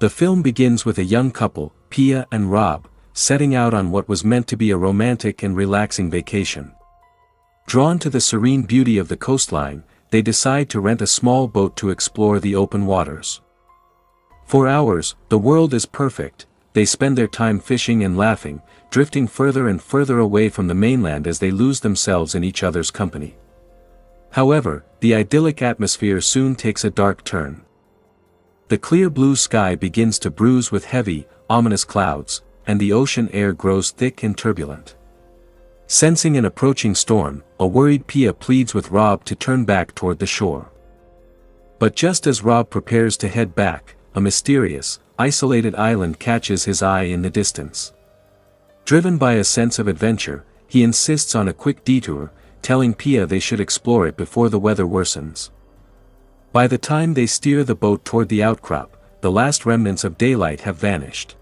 The film begins with a young couple, Pia and Rob, setting out on what was meant to be a romantic and relaxing vacation. Drawn to the serene beauty of the coastline, they decide to rent a small boat to explore the open waters. For hours, the world is perfect. They spend their time fishing and laughing, drifting further and further away from the mainland as they lose themselves in each other's company. However, the idyllic atmosphere soon takes a dark turn. The clear blue sky begins to bruise with heavy, ominous clouds, and the ocean air grows thick and turbulent. Sensing an approaching storm, a worried Pia pleads with Rob to turn back toward the shore. But just as Rob prepares to head back, a mysterious, isolated island catches his eye in the distance. Driven by a sense of adventure, he insists on a quick detour, telling Pia they should explore it before the weather worsens. By the time they steer the boat toward the outcrop, the last remnants of daylight have vanished.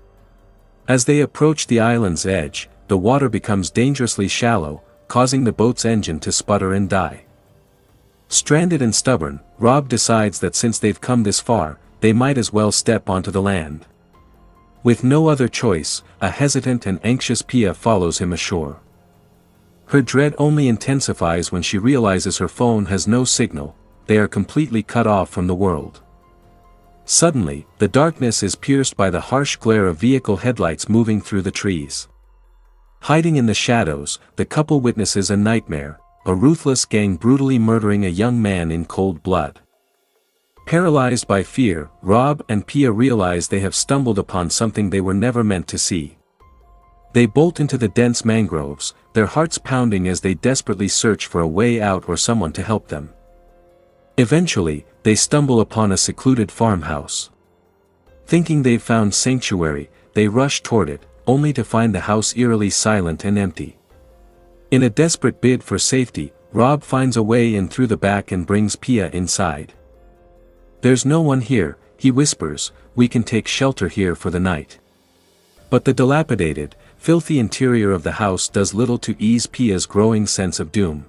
As they approach the island's edge, the water becomes dangerously shallow, causing the boat's engine to sputter and die. Stranded and stubborn, Rob decides that since they've come this far, they might as well step onto the land. With no other choice, a hesitant and anxious Pia follows him ashore. Her dread only intensifies when she realizes her phone has no signal. They are completely cut off from the world. Suddenly, the darkness is pierced by the harsh glare of vehicle headlights moving through the trees. Hiding in the shadows, the couple witnesses a nightmare, a ruthless gang brutally murdering a young man in cold blood. Paralyzed by fear, Rob and Pia realize they have stumbled upon something they were never meant to see. They bolt into the dense mangroves, their hearts pounding as they desperately search for a way out or someone to help them. Eventually, they stumble upon a secluded farmhouse. Thinking they've found sanctuary, they rush toward it, only to find the house eerily silent and empty. In a desperate bid for safety, Rob finds a way in through the back and brings Pia inside. "There's no one here," he whispers, "we can take shelter here for the night." But the dilapidated, filthy interior of the house does little to ease Pia's growing sense of doom.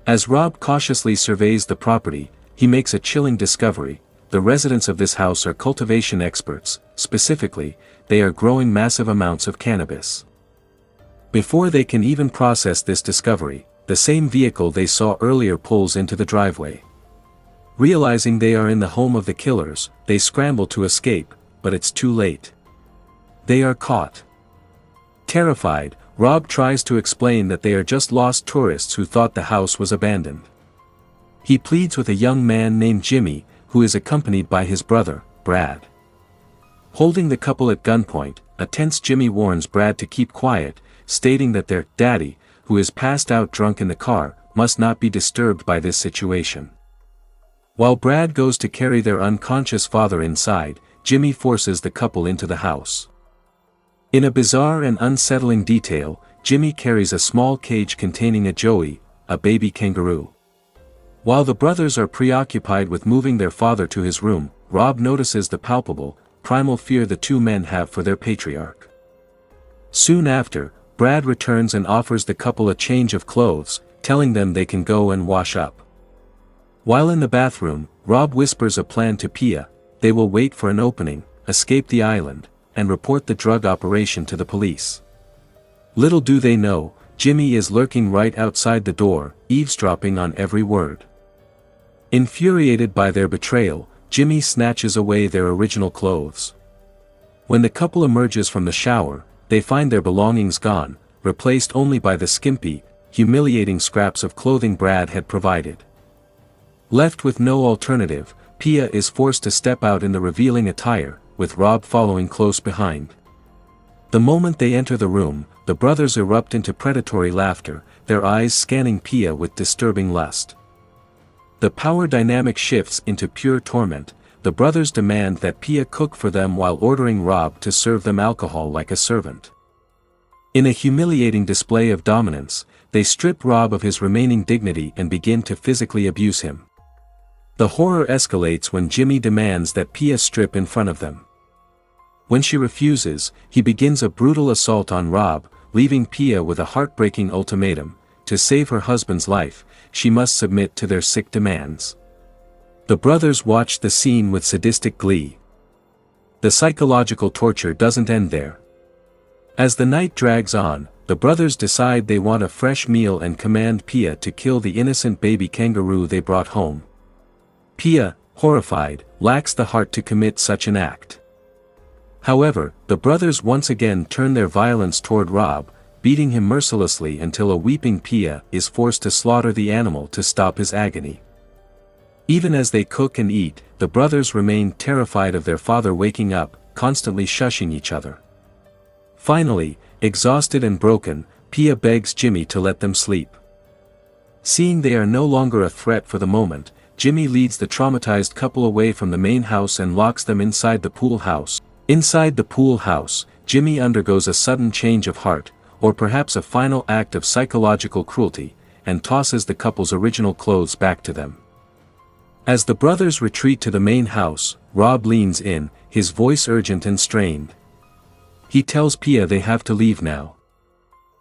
As Rob cautiously surveys the property, he makes a chilling discovery: the residents of this house are cultivation experts. Specifically, they are growing massive amounts of cannabis. Before they can even process this discovery, the same vehicle they saw earlier pulls into the driveway. Realizing they are in the home of the killers, they scramble to escape, but it's too late. They are caught. Terrified, Rob tries to explain that they are just lost tourists who thought the house was abandoned. He pleads with a young man named Jimmy, who is accompanied by his brother, Brad. Holding the couple at gunpoint, a tense Jimmy warns Brad to keep quiet, stating that their daddy, who is passed out drunk in the car, must not be disturbed by this situation. While Brad goes to carry their unconscious father inside, Jimmy forces the couple into the house. In a bizarre and unsettling detail, Jimmy carries a small cage containing a joey, a baby kangaroo. While the brothers are preoccupied with moving their father to his room, Rob notices the palpable, primal fear the two men have for their patriarch. Soon after, Brad returns and offers the couple a change of clothes, telling them they can go and wash up. While in the bathroom, Rob whispers a plan to Pia: they will wait for an opening, escape the island, and report the drug operation to the police. Little do they know, Jimmy is lurking right outside the door, eavesdropping on every word. Infuriated by their betrayal, Jimmy snatches away their original clothes. When the couple emerges from the shower, they find their belongings gone, replaced only by the skimpy, humiliating scraps of clothing Brad had provided. Left with no alternative, Pia is forced to step out in the revealing attire, with Rob following close behind. The moment they enter the room, the brothers erupt into predatory laughter, their eyes scanning Pia with disturbing lust. The power dynamic shifts into pure torment. The brothers demand that Pia cook for them while ordering Rob to serve them alcohol like a servant. In a humiliating display of dominance, they strip Rob of his remaining dignity and begin to physically abuse him. The horror escalates when Jimmy demands that Pia strip in front of them. When she refuses, he begins a brutal assault on Rob, leaving Pia with a heartbreaking ultimatum: to save her husband's life, she must submit to their sick demands. The brothers watch the scene with sadistic glee. the psychological torture doesn't end there. As the night drags on, the brothers decide they want a fresh meal and command Pia to kill the innocent baby kangaroo they brought home. Pia, horrified, lacks the heart to commit such an act. However, the brothers once again turn their violence toward Rob, beating him mercilessly until a weeping Pia is forced to slaughter the animal to stop his agony. Even as they cook and eat, the brothers remain terrified of their father waking up, constantly shushing each other. Finally, exhausted and broken, Pia begs Jimmy to let them sleep. Seeing they are no longer a threat for the moment, Jimmy leads the traumatized couple away from the main house and locks them inside the pool house. Inside the pool house, Jimmy undergoes a sudden change of heart, or perhaps a final act of psychological cruelty, and tosses the couple's original clothes back to them. As the brothers retreat to the main house, Rob leans in, his voice urgent and strained. He tells Pia they have to leave now.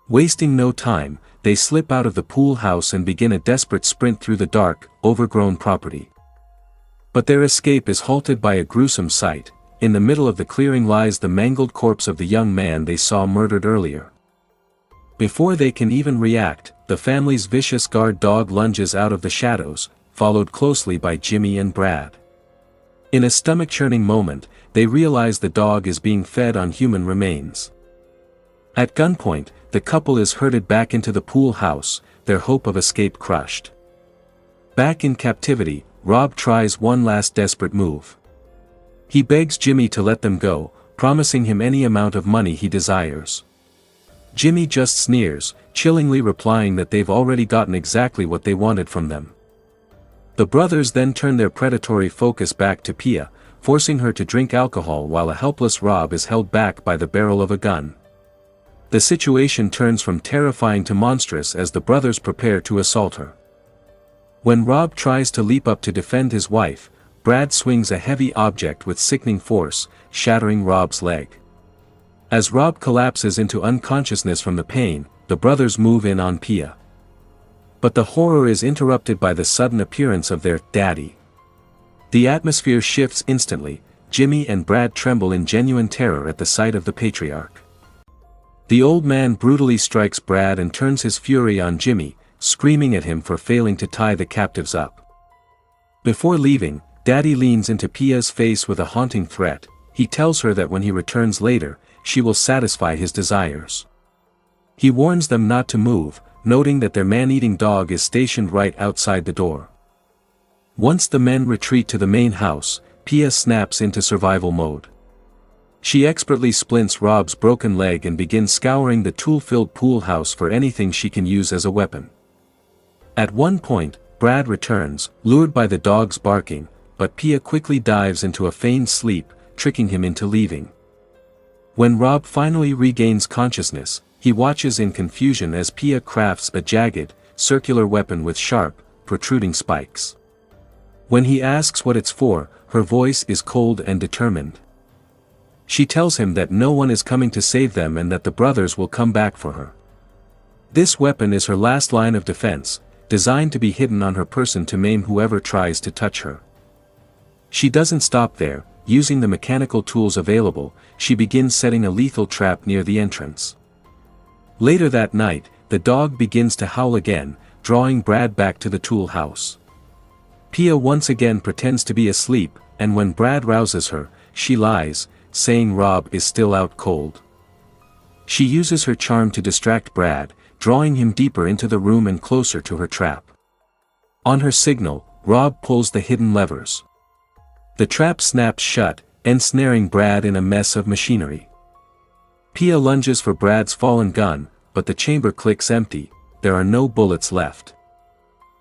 Wasting no time, they slip out of the pool house and begin a desperate sprint through the dark, overgrown property. But their escape is halted by a gruesome sight. In the middle of the clearing lies the mangled corpse of the young man they saw murdered earlier. Before they can even react, the family's vicious guard dog lunges out of the shadows, followed closely by Jimmy and Brad. In a stomach-churning moment, they realize the dog is being fed on human remains. At gunpoint, the couple is herded back into the pool house, their hope of escape crushed. Back in captivity, Rob tries one last desperate move. He begs Jimmy to let them go, promising him any amount of money he desires. Jimmy just sneers, chillingly replying that they've already gotten exactly what they wanted from them. The brothers then turn their predatory focus back to Pia, forcing her to drink alcohol while a helpless Rob is held back by the barrel of a gun. The situation turns from terrifying to monstrous as the brothers prepare to assault her. When Rob tries to leap up to defend his wife, Brad swings a heavy object with sickening force, shattering Rob's leg. As Rob collapses into unconsciousness from the pain, the brothers move in on Pia. But the horror is interrupted by the sudden appearance of their daddy. The atmosphere shifts instantly. Jimmy and Brad tremble in genuine terror at the sight of the patriarch. The old man brutally strikes Brad and turns his fury on Jimmy, screaming at him for failing to tie the captives up. Before leaving, Daddy leans into Pia's face with a haunting threat. He tells her that when he returns later, she will satisfy his desires. He warns them not to move, noting that their man-eating dog is stationed right outside the door. Once the men retreat to the main house, Pia snaps into survival mode. She expertly splints Rob's broken leg and begins scouring the tool-filled pool house for anything she can use as a weapon. At one point, Brad returns, lured by the dog's barking, but Pia quickly dives into a feigned sleep, tricking him into leaving. When Rob finally regains consciousness, he watches in confusion as Pia crafts a jagged, circular weapon with sharp, protruding spikes. When he asks what it's for, her voice is cold and determined. She tells him that no one is coming to save them and that the brothers will come back for her. This weapon is her last line of defense, designed to be hidden on her person to maim whoever tries to touch her. She doesn't stop there. Using the mechanical tools available, she begins setting a lethal trap near the entrance. Later that night, the dog begins to howl again, drawing Brad back to the tool house. Pia once again pretends to be asleep, and when Brad rouses her, she lies, saying Rob is still out cold. She uses her charm to distract Brad, drawing him deeper into the room and closer to her trap. On her signal, Rob pulls the hidden levers. The trap snaps shut, ensnaring Brad in a mess of machinery. Pia lunges for Brad's fallen gun, but the chamber clicks empty. There are no bullets left.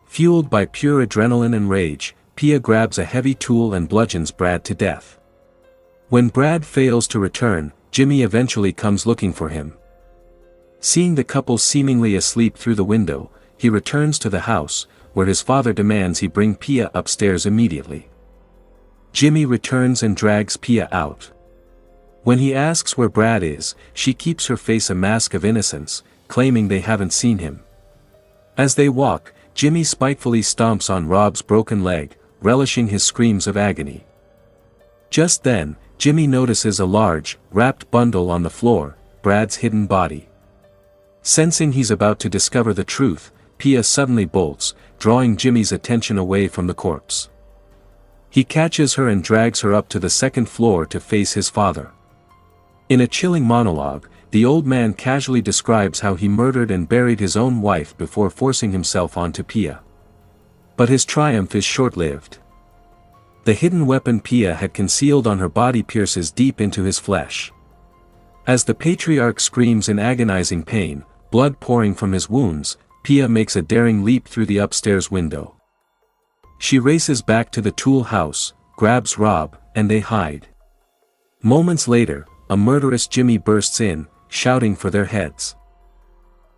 Fueled by pure adrenaline and rage, Pia grabs a heavy tool and bludgeons Brad to death. When Brad fails to return, Jimmy eventually comes looking for him. Seeing the couple seemingly asleep through the window, he returns to the house, where his father demands he bring Pia upstairs immediately. Jimmy returns and drags Pia out. When he asks where Brad is, she keeps her face a mask of innocence, claiming they haven't seen him. As they walk, Jimmy spitefully stomps on Rob's broken leg, relishing his screams of agony. Just then, Jimmy notices a large, wrapped bundle on the floor, Brad's hidden body. Sensing he's about to discover the truth, Pia suddenly bolts, drawing Jimmy's attention away from the corpse. He catches her and drags her up to the second floor to face his father. In a chilling monologue, the old man casually describes how he murdered and buried his own wife before forcing himself onto Pia. But his triumph is short-lived. The hidden weapon Pia had concealed on her body pierces deep into his flesh. As the patriarch screams in agonizing pain, blood pouring from his wounds, Pia makes a daring leap through the upstairs window. She races back to the tool house, grabs Rob, and they hide. Moments later, a murderous Jimmy bursts in, shouting for their heads.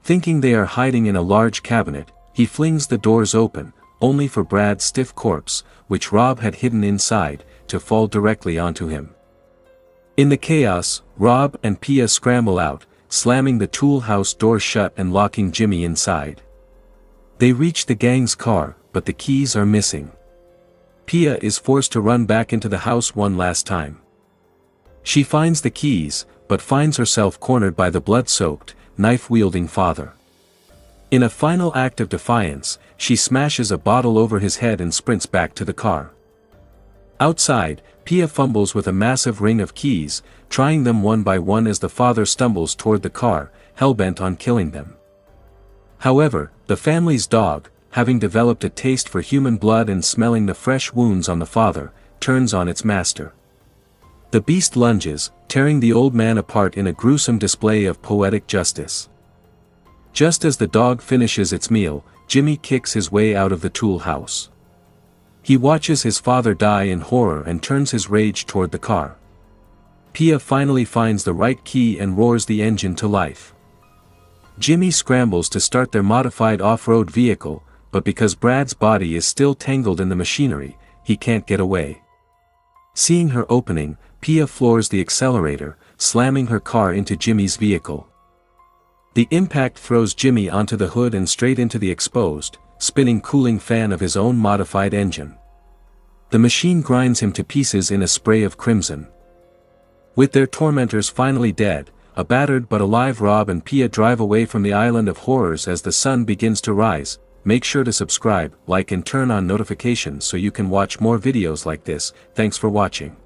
Thinking they are hiding in a large cabinet, he flings the doors open, only for Brad's stiff corpse, which Rob had hidden inside, to fall directly onto him. In the chaos, Rob and Pia scramble out, slamming the tool house door shut and locking Jimmy inside. They reach the gang's car, but the keys are missing. Pia is forced to run back into the house one last time. She finds the keys, but finds herself cornered by the blood-soaked, knife-wielding father. In a final act of defiance, she smashes a bottle over his head and sprints back to the car. Outside, Pia fumbles with a massive ring of keys, trying them one by one as the father stumbles toward the car, hell-bent on killing them. However, the family's dog, having developed a taste for human blood and smelling the fresh wounds on the father, turns on its master. The beast lunges, tearing the old man apart in a gruesome display of poetic justice. Just as the dog finishes its meal, Jimmy kicks his way out of the tool house. He watches his father die in horror and turns his rage toward the car. Pia finally finds the right key and roars the engine to life. Jimmy scrambles to start their modified off-road vehicle, but because Brad's body is still tangled in the machinery, he can't get away. Seeing her opening, Pia floors the accelerator, slamming her car into Jimmy's vehicle. The impact throws Jimmy onto the hood and straight into the exposed, spinning cooling fan of his own modified engine. The machine grinds him to pieces in a spray of crimson. With their tormentors finally dead, a battered but alive Rob and Pia drive away from the island of horrors as the sun begins to rise. Make sure to subscribe, like and turn on notifications so you can watch more videos like this. Thanks for watching.